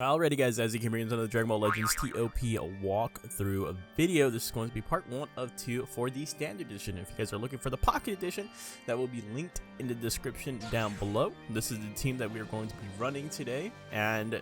Alrighty guys, as you can read into the Dragon Ball Legends TOP walkthrough video, this is going to be part 1 of 2 for the Standard Edition. If you guys are looking for the Pocket Edition, that will be linked in the description down below. This is the team that we are going to be running today, and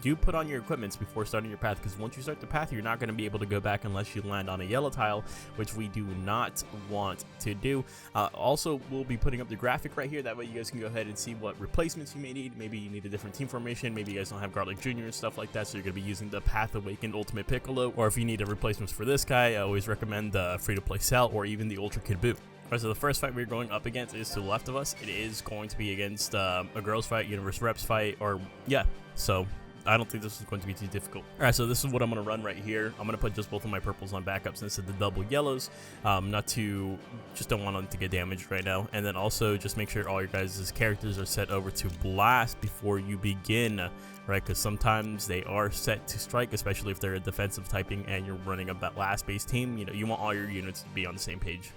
do put on your equipments before starting your path, because once you start the path, you're not going to be able to go back unless you land on a yellow tile, which we do not want to do. Also, we'll be putting up the graphic right here, that way you guys can go ahead and see what replacements you may need. Maybe you need a different team formation, maybe you guys don't have Garlic Jr. and stuff like that, so you're going to be using the Path Awakened Ultimate Piccolo, or if you need a replacements for this guy, I always recommend the free-to-play Cell or even the Ultra Kid Buu. Alright, so the first fight we're going up against is to the left of us. It is going to be against a girls fight, Universe Reps fight, or yeah, so I don't think this is going to be too difficult. Alright, so this is what I'm going to run right here. I'm going to put just both of my purples on backups instead of the double yellows. Just don't want them to get damaged right now. And then also just make sure all your guys' characters are set over to blast before you begin, right? Because sometimes they are set to strike, especially if they're a defensive typing and you're running a blast based team. You know, you want all your units to be on the same page.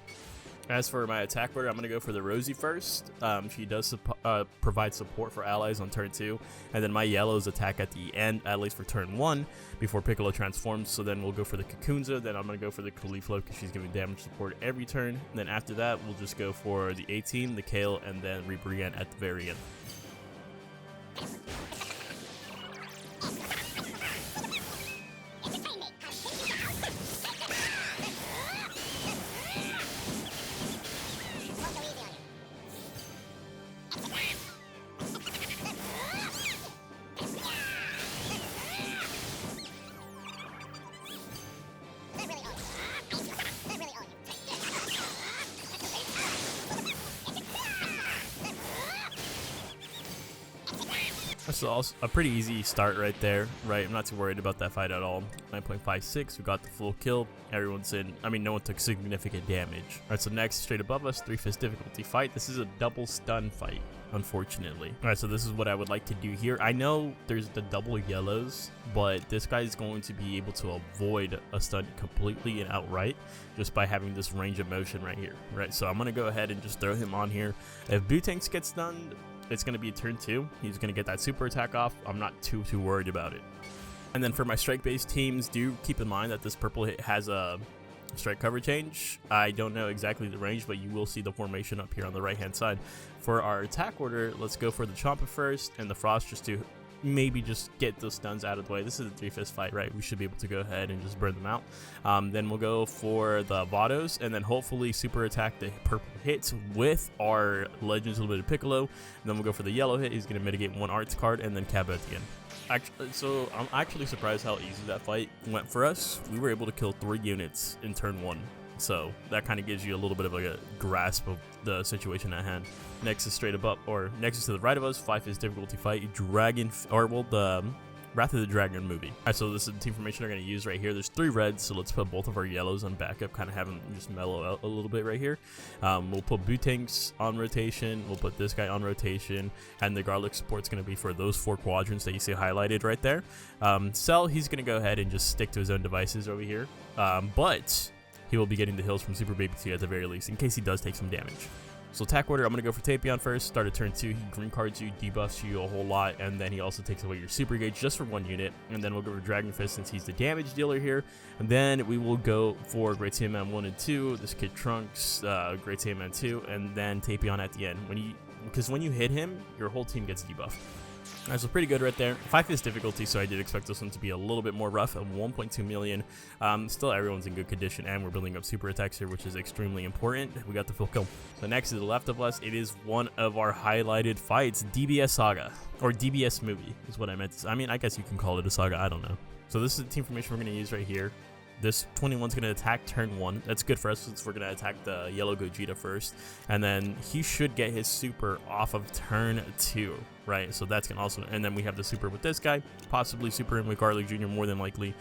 As for my attack order, I'm going to go for the Rosie first. She does provide support for allies on turn 2. And then my yellows attack at the end, at least for turn 1, before Piccolo transforms. So then we'll go for the Kakunza. Then I'm going to go for the Caulifla because she's giving damage support every turn. And then after that, we'll just go for the 18, the Kale, and then Reaper again at the very end. So a pretty easy start right there, right? I'm not too worried about that fight at all. 9.56, we got the full kill. Everyone's in, no one took significant damage. Alright, so next, straight above us, 3-fist difficulty fight. This is a double stun fight, unfortunately. Alright, so this is what I would like to do here. I know there's the double yellows, but this guy is going to be able to avoid a stun completely and outright just by having this range of motion right here, right? So I'm going to go ahead and just throw him on here. If Bootanks gets stunned, it's going to be turn 2. He's going to get that super attack off. I'm not too worried about it. And then for my strike-based teams, do keep in mind that this purple hit has a strike cover change. I don't know exactly the range, but you will see the formation up here on the right-hand side. For our attack order, let's go for the Champa first and the Frost just to maybe just get those stuns out of the way. This is a 3-fist fight, right? We should be able to go ahead and just burn them out. Then we'll go for the Vados, and then hopefully super attack the purple hits with our Legends Limited Piccolo. And then we'll go for the yellow hit. He's going to mitigate 1 arts card, and then Cabo at the end. So I'm actually surprised how easy that fight went for us. We were able to kill 3 units in turn 1. So that kind of gives you a little bit of a grasp of the situation at hand. Next is straight above, or next is to the right of us, 5-fist difficulty fight, the Wrath of the Dragon movie. Alright, so this is the team formation we're going to use right here. There's 3 reds, so let's put both of our yellows on backup, kind of have them just mellow out a little bit right here. We'll put Bootanks on rotation, we'll put this guy on rotation, and the garlic support's going to be for those 4 quadrants that you see highlighted right there. Cell, he's going to go ahead and just stick to his own devices over here, but he will be getting the heals from Super Baby T at the very least, in case he does take some damage. So attack order, I'm going to go for Tapion first. Start at turn 2, he green cards you, debuffs you a whole lot, and then he also takes away your super gauge just for 1 unit. And then we'll go for Dragon Fist since he's the damage dealer here. And then we will go for Great Saiyaman 1 and 2, this Kid Trunks, Great Saiyaman 2, and then Tapion at the end. Because when you hit him, your whole team gets debuffed. Alright, so pretty good right there. 5-fist difficulty, so I did expect this one to be a little bit more rough at 1.2 million. Still, everyone's in good condition, and we're building up super attacks here, which is extremely important. We got the full kill. So next to the left of us, it is one of our highlighted fights, DBS Saga, or DBS movie is what I meant to say. I guess you can call it a saga, I don't know. So this is the team formation we're going to use right here. This 21's going to attack turn 1. That's good for us since we're going to attack the yellow Gogeta first. And then he should get his super off of turn 2, right? So that's going to also... And then we have the super with this guy. Possibly super in with Garlic Jr. more than likely.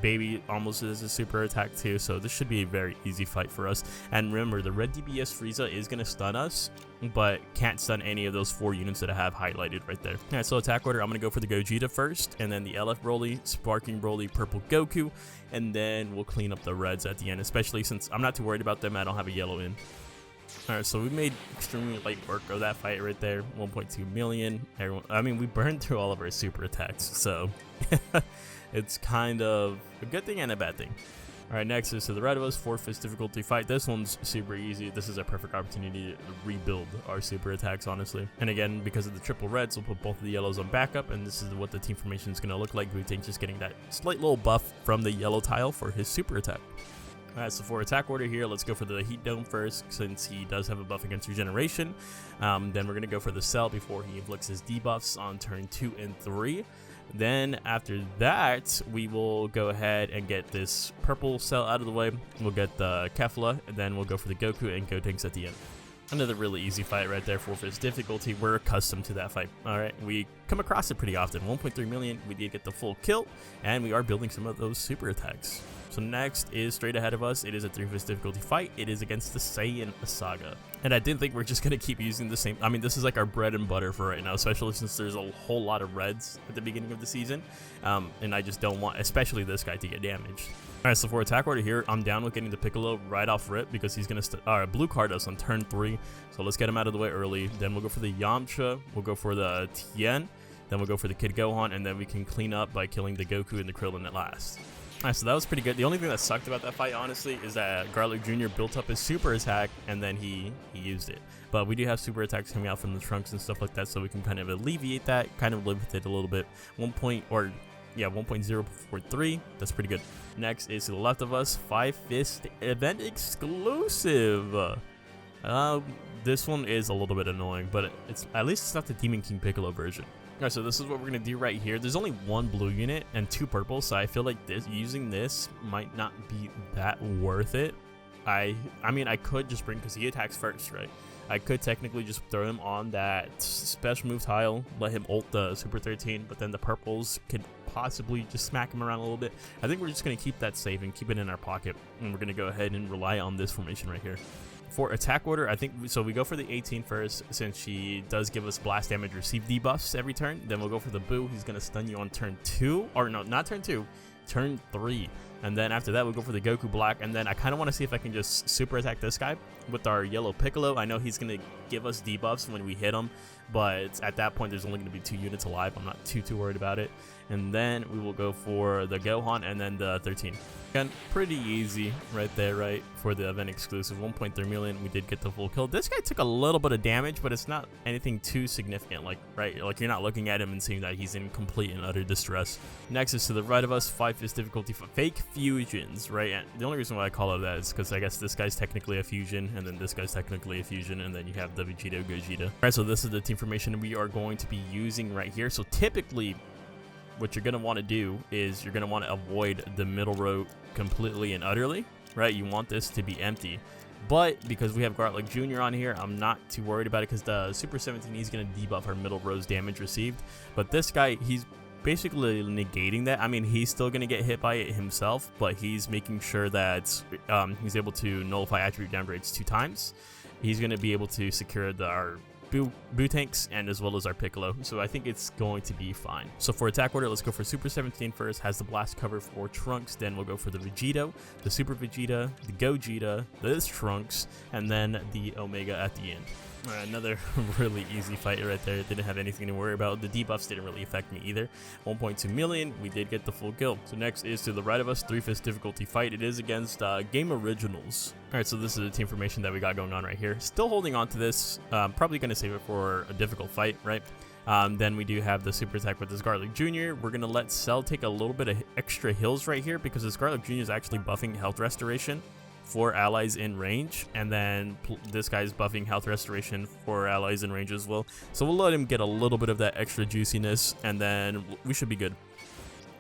Baby almost is a super attack too. So this should be a very easy fight for us. And remember, the red DBS Frieza is going to stun us, but can't stun any of those 4 units that I have highlighted right there. Alright, so attack order, I'm going to go for the Gogeta first, and then the LF Broly, Sparking Broly, Purple Goku, and then we'll clean up the reds at the end, especially since I'm not too worried about them. I don't have a yellow in. Alright, so we made extremely light work of that fight right there. 1.2 million. Everyone, I mean, we burned through all of our super attacks, so it's kind of a good thing and a bad thing. Alright, next is to the right of us, 4th difficulty fight. This one's super easy. This is a perfect opportunity to rebuild our super attacks, honestly. And again, because of the triple reds, we'll put both of the yellows on backup, and this is what the team formation is going to look like. Wu-Tang just getting that slight little buff from the yellow tile for his super attack. Alright, so for attack order here, let's go for the Heat Dome first, since he does have a buff against regeneration. Then we're going to go for the Cell before he inflicts his debuffs on turn 2 and 3. Then after that, we will go ahead and get this purple Cell out of the way. We'll get the Kefla, and then we'll go for the Goku and Gotenks at the end. Another really easy fight right there, 4th difficulty. We're accustomed to that fight. Alright, we come across it pretty often. 1.3 million, we did get the full kill, and we are building some of those super attacks. So next is straight ahead of us. It is a 3th difficulty fight. It is against the Saiyan Saga. And I didn't think we're just going to keep using the same. I mean, this is like our bread and butter for right now, especially since there's a whole lot of reds at the beginning of the season. And I just don't want, especially this guy, to get damaged. Alright, so for attack order here, I'm down with getting the Piccolo right off rip because he's going to blue card us on turn 3. So let's get him out of the way early. Then we'll go for the Yamcha. We'll go for the Tien. Then we'll go for the Kid Gohan. And then we can clean up by killing the Goku and the Krillin at last. Alright, so that was pretty good. The only thing that sucked about that fight, honestly, is that Garlic Jr. built up his super attack and then he used it. But we do have super attacks coming out from the trunks and stuff like that, so we can kind of alleviate that, kind of live with it a little bit. 1.043. That's pretty good. Next is to the left of us, 5-Fist event exclusive. This one is a little bit annoying, but it's at least it's not the Demon King Piccolo version. Alright, so this is what we're going to do right here. There's only one blue unit and 2 purple, so I feel like using this might not be that worth it. I mean, I could just bring, because he attacks first, right? I could technically just throw him on that special move tile, let him ult the Super 13, but then the purples could possibly just smack him around a little bit. I think we're just going to keep that safe and keep it in our pocket, and we're going to go ahead and rely on this formation right here. For attack order, I think, so we go for the 18 first, since she does give us blast damage receive debuffs every turn. Then we'll go for the Boo. He's going to stun you on turn 2, or no, not turn 2, turn 3. And then after that, we'll go for the Goku Black. And then I kind of want to see if I can just super attack this guy with our yellow Piccolo. I know he's going to give us debuffs when we hit him, but at that point, there's only going to be 2 units alive. I'm not too worried about it. And then we will go for the Gohan and then the 13. Again, pretty easy right there, right? For the event exclusive, 1.3 million. We did get the full kill. This guy took a little bit of damage, but it's not anything too significant. Like, right? Like, you're not looking at him and seeing that he's in complete and utter distress. Next is to the right of us, 5-Fist difficulty fake fusions, right? And the only reason why I call it that is because I guess this guy's technically a fusion, and then this guy's technically a fusion, and then you have the Vegeta Gogeta. All right, so this is the team formation we are going to be using right here. So typically, what you're going to want to do is you're going to want to avoid the middle row completely and utterly, right? You want this to be empty. But because we have Garlic Jr. on here, I'm not too worried about it because the Super 17 is going to debuff our middle row's damage received. But this guy, he's basically negating that. I mean, he's still going to get hit by it himself, but he's making sure that he's able to nullify attribute downgrades 2 times. He's going to be able to secure our Boo tanks and as well as our Piccolo, so I think it's going to be fine. So for attack order, let's go for Super 17 first. Has the blast cover for Trunks, then we'll go for the Vegito, the Super Vegeta, the Gogeta, this Trunks, and then the Omega at the end. Alright, another really easy fight right there. Didn't have anything to worry about. The debuffs didn't really affect me either. 1.2 million, we did get the full kill. So next is to the right of us, 3-Fist difficulty fight. It is against Game Originals. Alright, so this is the team formation that we got going on right here. Still holding on to this. Probably going to save it for a difficult fight, right? Then we do have the super attack with this Garlic Jr. We're going to let Cell take a little bit of extra heals right here because this Garlic Jr. is actually buffing health restoration for allies in range, and then this guy's buffing health restoration for allies in range as well. So we'll let him get a little bit of that extra juiciness, and then we should be good.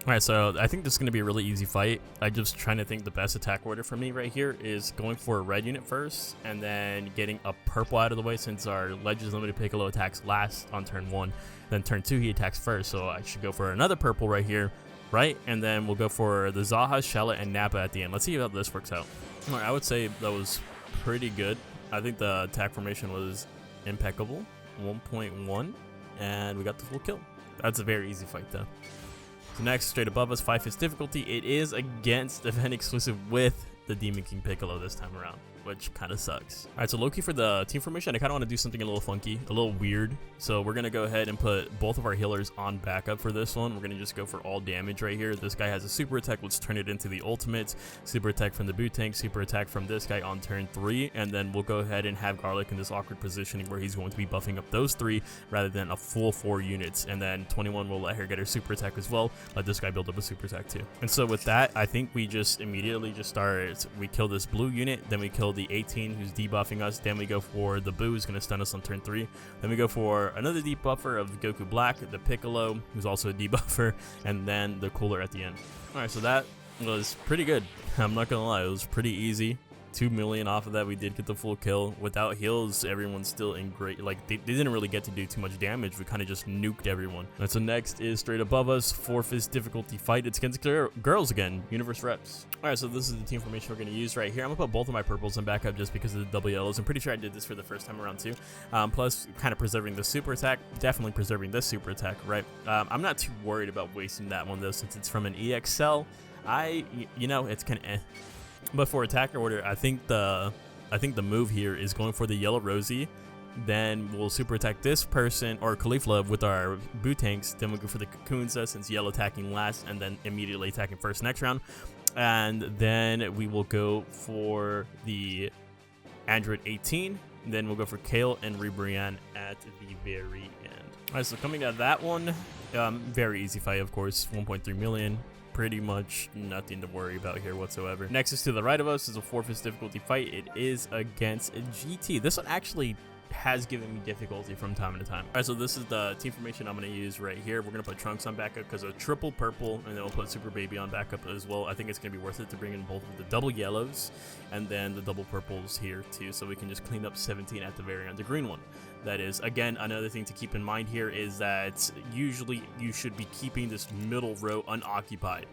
Alright, so I think this is going to be a really easy fight. I'm just trying to think the best attack order for me right here is going for a red unit first, and then getting a purple out of the way since our Legends Limited Piccolo attacks last on turn 1. Then turn 2 he attacks first, so I should go for another purple right here, right? And then we'll go for the Zaha, Shella, and Nappa at the end. Let's see how this works out. Alright, I would say that was pretty good. I think the attack formation was impeccable. 1.1, and we got the full kill. That's a very easy fight though. So next, straight above us, 5-Fist difficulty. It is against event exclusive with the Demon King Piccolo this time around. which kind of sucks. All right, so Loki for the team formation, I kind of want to do something a little funky, a little weird. So we're going to go ahead and put both of our healers on backup for this one. We're going to just go for all damage right here. This guy has a super attack. Let's turn it into the ultimate. Super attack from the boot tank, super attack from this guy on turn 3. And then we'll go ahead and have Garlic in this awkward positioning where he's going to be buffing up those 3 rather than a full 4 units. And then 21 will let her get her super attack as well. Let this guy build up a super attack too. And so with that, I think we just immediately just start. We kill this blue unit, then we kill the 18 who's debuffing us, then we go for the Boo who's going to stun us on turn 3, then we go for another debuffer of Goku Black, the Piccolo who's also a debuffer, and then the Cooler at the end. Alright, so that was pretty good. I'm not gonna lie, it was pretty easy. 2 million off of that. We did get the full kill. Without heals, everyone's still in great, like they didn't really get to do too much damage. We kind of just nuked everyone. And so next is straight above us, 4th difficulty fight. It's against girls again, Universe Reps. All right, so this is the team formation we're going to use right here. I'm gonna put both of my purples in backup just because of the double yellows. I'm pretty sure I did this for the first time around too. Plus kind of preserving the super attack, definitely preserving this super attack, right? I'm not too worried about wasting that one though, since it's from an EXL. You know, it's kind of eh. But for attacker order, I think the move here is going for the yellow Rosie. Then we'll super attack this person or Caulifla with our boot tanks. Then we'll go for the Cocoonza since yellow attacking last, and then immediately attacking first next round. And then we will go for the Android 18. Then we'll go for Kale and Ribrianne at the very end. All right, so coming out of that one, very easy fight, of course, 1.3 million. Pretty much nothing to worry about here whatsoever. Next is to the right of us is a 4th difficulty fight. It is against a GT. This one actually has given me difficulty from time to time. All right, so this is the team formation I'm going to use right here. We're going to put Trunks on backup because of triple purple, and then we'll put Super Baby on backup as well. I think it's going to be worth it to bring in both of the double yellows and then the double purples here too, so we can just clean up 17 at the very end, the green one. That is, again, another thing to keep in mind here is that usually you should be keeping this middle row unoccupied.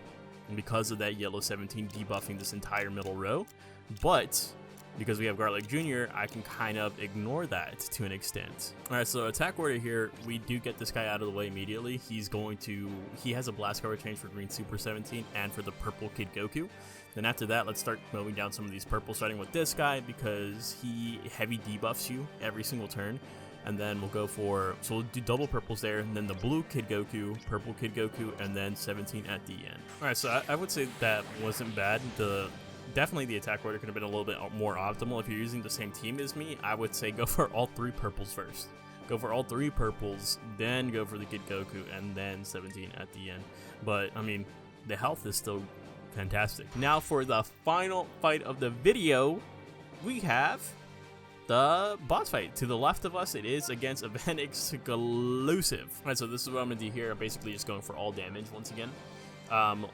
And because of that, yellow 17 debuffing this entire middle row. But because we have Garlic Jr., I can kind of ignore that to an extent. All right, so attack order here, we do get this guy out of the way immediately. He has a blast cover change for green Super 17 and for the purple Kid Goku. Then after that, let's start mowing down some of these purples, starting with this guy because he heavy debuffs you every single turn. And then we'll go for, so we'll do double purples there, and then the blue Kid Goku, purple Kid Goku, and then 17 at the end. All right, so I would say that wasn't bad. Definitely the attack order could have been a little bit more optimal. If you're using the same team as me, I would say go for all 3 purples first. Go for all 3 purples, then go for the Kid Goku, and then 17 at the end. But, I mean, the health is still fantastic. Now for the final fight of the video, we have the boss fight. To the left of us, it is against Event Exclusive. All right, so this is what I'm gonna do here. I'm basically just going for all damage once again.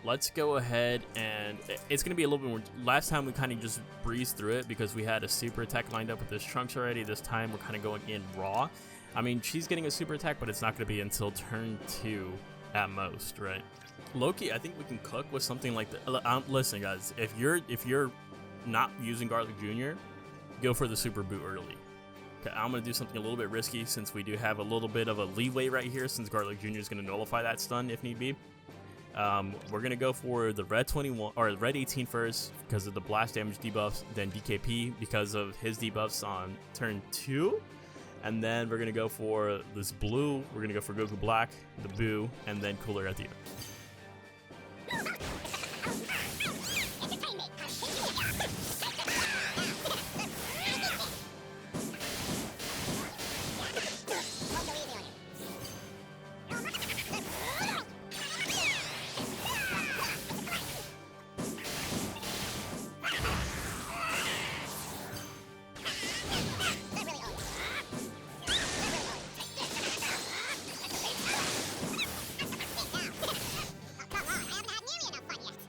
Let's go ahead, and it's gonna be a little bit more. Last time we kind of just breezed through it because we had a super attack lined up with this Trunks already. This time we're kind of going in raw. I mean, she's getting a super attack, but it's not gonna be until turn 2 at most, right? Loki, I think we can cook with something like that. Listen, guys, if you're not using Garlic Jr., go for the super boot early. Okay, I'm going to do something a little bit risky since we do have a little bit of a leeway right here since Garlic Jr. is going to nullify that stun if need be. We're going to go for the red 21 or red 18 first because of the blast damage debuffs, then DKP because of his debuffs on turn 2. And then we're going to go for this blue. We're going to go for Goku Black, the Boo, and then Cooler at the end.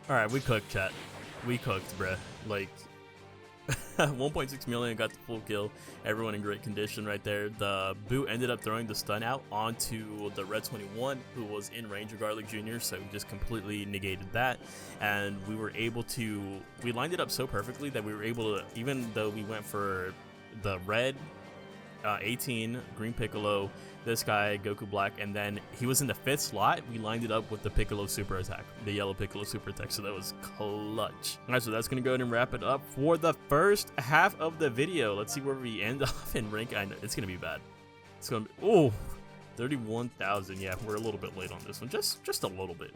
Alright, we cooked, chat. We cooked, bruh. Like, 1.6 million got the full kill. Everyone in great condition right there. The Boo ended up throwing the stun out onto the red 21, who was in range of Garlic Jr., so we just completely negated that. And we were able to, we lined it up so perfectly that we were able to, even though we went for the red 18, Green Piccolo, this guy, Goku Black, and then he was in the 5th slot. We lined it up with the Piccolo super attack, the yellow Piccolo super attack, so that was clutch. All right, so that's going to go ahead and wrap it up for the first half of the video. Let's see where we end off in rank. I know it's going to be bad. It's going to be, oh, 31,000. Yeah, we're a little bit late on this one, just a little bit.